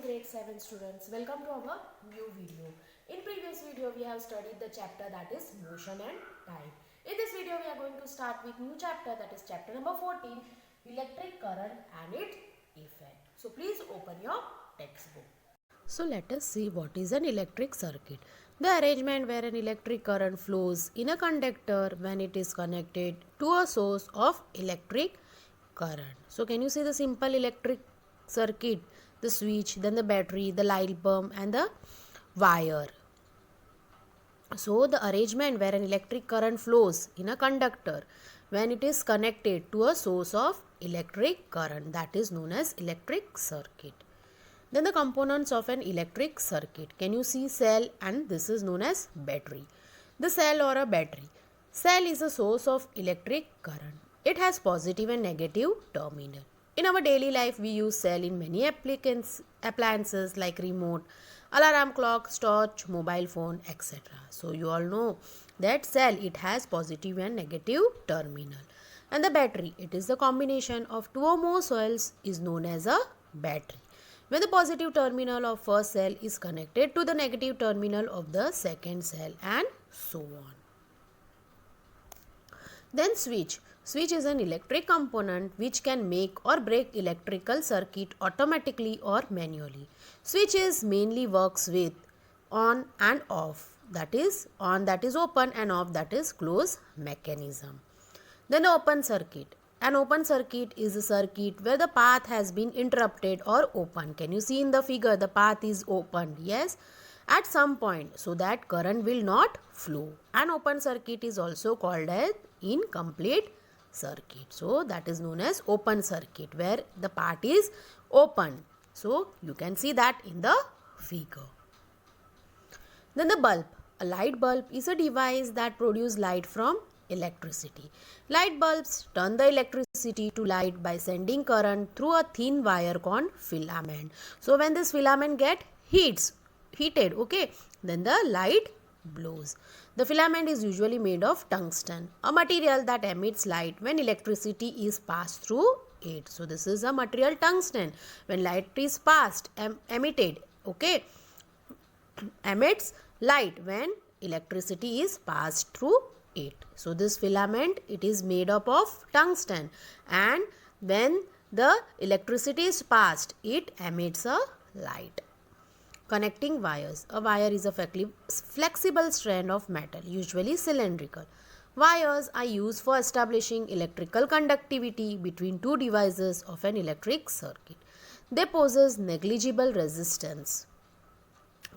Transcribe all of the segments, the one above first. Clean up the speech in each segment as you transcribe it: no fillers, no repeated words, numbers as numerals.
grade 7 students, welcome to our new video. In previous video we have studied the chapter that is motion and time. In this video we are going to start with new chapter that is chapter number 14, electric current and its effect. So please open your textbook. So let us see what is an electric circuit. The arrangement where an electric current flows in a conductor when it is connected to a source of electric current. So can you see the simple electric circuit? The switch, then the battery, the light bulb and the wire. So the arrangement where an electric current flows in a conductor when it is connected to a source of electric current, that is known as electric circuit. Then the components of an electric circuit. Can you see cell, and this is known as battery. The cell or a battery. Cell is a source of electric current. It has positive and negative terminal. In our daily life, we use cell in many appliances like remote, alarm clock, torch, mobile phone, etc. So you all know that cell, it has positive and negative terminal. And the battery, it is the combination of two or more cells is known as a battery. When the positive terminal of first cell is connected to the negative terminal of the second cell, and so on. Then switch. Switch is an electric component which can make or break electrical circuit automatically or manually. Switches mainly works with on and off, that is on, that is open, and off, that is close mechanism. Then open circuit. An open circuit is a circuit where the path has been interrupted or open. Can you see in the figure the path is opened? Yes, at some point, so that current will not flow. An open circuit is also called as incomplete circuit. So that is known as open circuit where the part is open. So you can see that in the figure. Then the bulb. A light bulb is a device that produces light from electricity. Light bulbs turn the electricity to light by sending current through a thin wire called filament. So when this filament get heated, okay, then the light blows. The filament is usually made of tungsten, a material that emits light when electricity is passed through it. So this is a material tungsten. When light is passed, emitted, okay, emits light when electricity is passed through it. So this filament, it is made up of tungsten, and when the electricity is passed, it emits a light. Connecting wires. A wire is a flexible strand of metal, usually cylindrical. Wires are used for establishing electrical conductivity between two devices of an electric circuit. They possess negligible resistance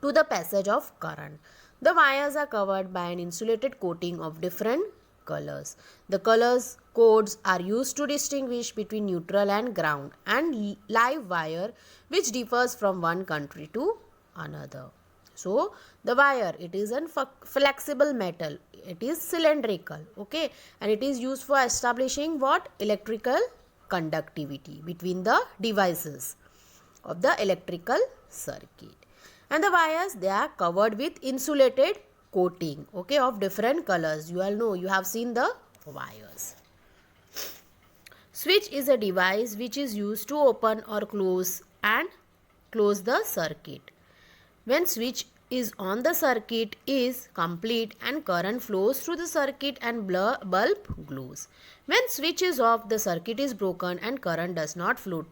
to the passage of current. The wires are covered by an insulated coating of different colors. The colors codes are used to distinguish between neutral and ground and live wire, which differs from one country to another. So the wire, it is a flexible metal, it is cylindrical, okay, and it is used for establishing what? Electrical conductivity between the devices of the electrical circuit. And the wires, they are covered with insulated coating, okay, of different colors. You all know, you have seen the wires. Switch is a device which is used to open or close the circuit. When switch is on, the circuit is complete and current flows through the circuit and bulb glows. When switch is off, the circuit is broken and current does not flow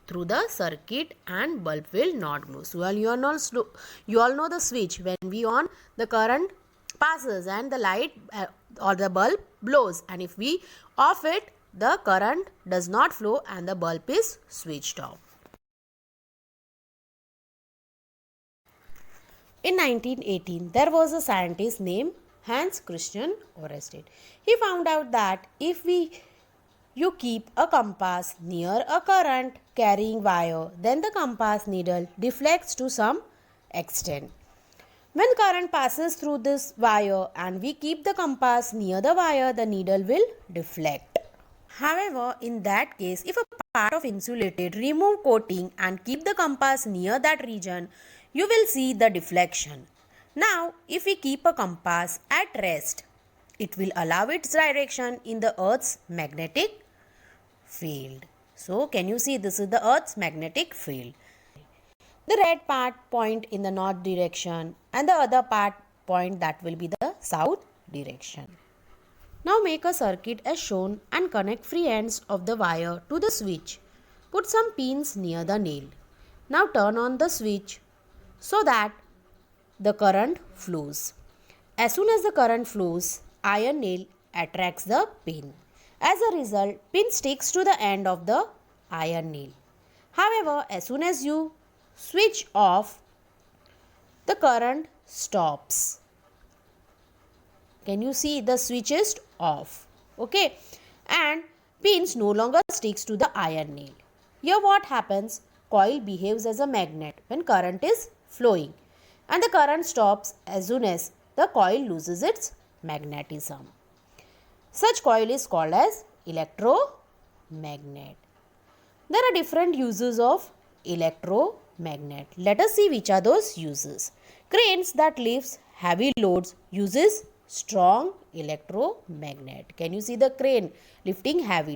through the circuit and bulb will not glow. So you all know the switch. When we on, the current passes and the light or the bulb blows, and if we off it, the current does not flow and the bulb is switched off. In 1918, there was a scientist named Hans Christian Ørsted. He found out that if you keep a compass near a current carrying wire, then the compass needle deflects to some extent. When current passes through this wire and we keep the compass near the wire, the needle will deflect. However, in that case, if a part of insulated remove coating and keep the compass near that region, you will see the deflection. Now, if we keep a compass at rest, it will allow its direction in the Earth's magnetic field. So, can you see this is the Earth's magnetic field. The red part point in the north direction and the other part point that will be the south direction. Now make a circuit as shown and connect free ends of the wire to the switch. Put some pins near the nail. Now turn on the switch so that the current flows. As soon as the current flows, iron nail attracts the pin. As a result, pin sticks to the end of the iron nail. However, as soon as you switch off, the current stops. Can you see the switch is off? Okay. And pins no longer sticks to the iron nail. Here what happens? Coil behaves as a magnet when current is flowing. And the current stops as soon as the coil loses its magnetism. Such coil is called as electromagnet. There are different uses of electromagnet. Let us see which are those uses. Cranes that lifts heavy loads uses strong electromagnet. Can you see the crane lifting heavy loads?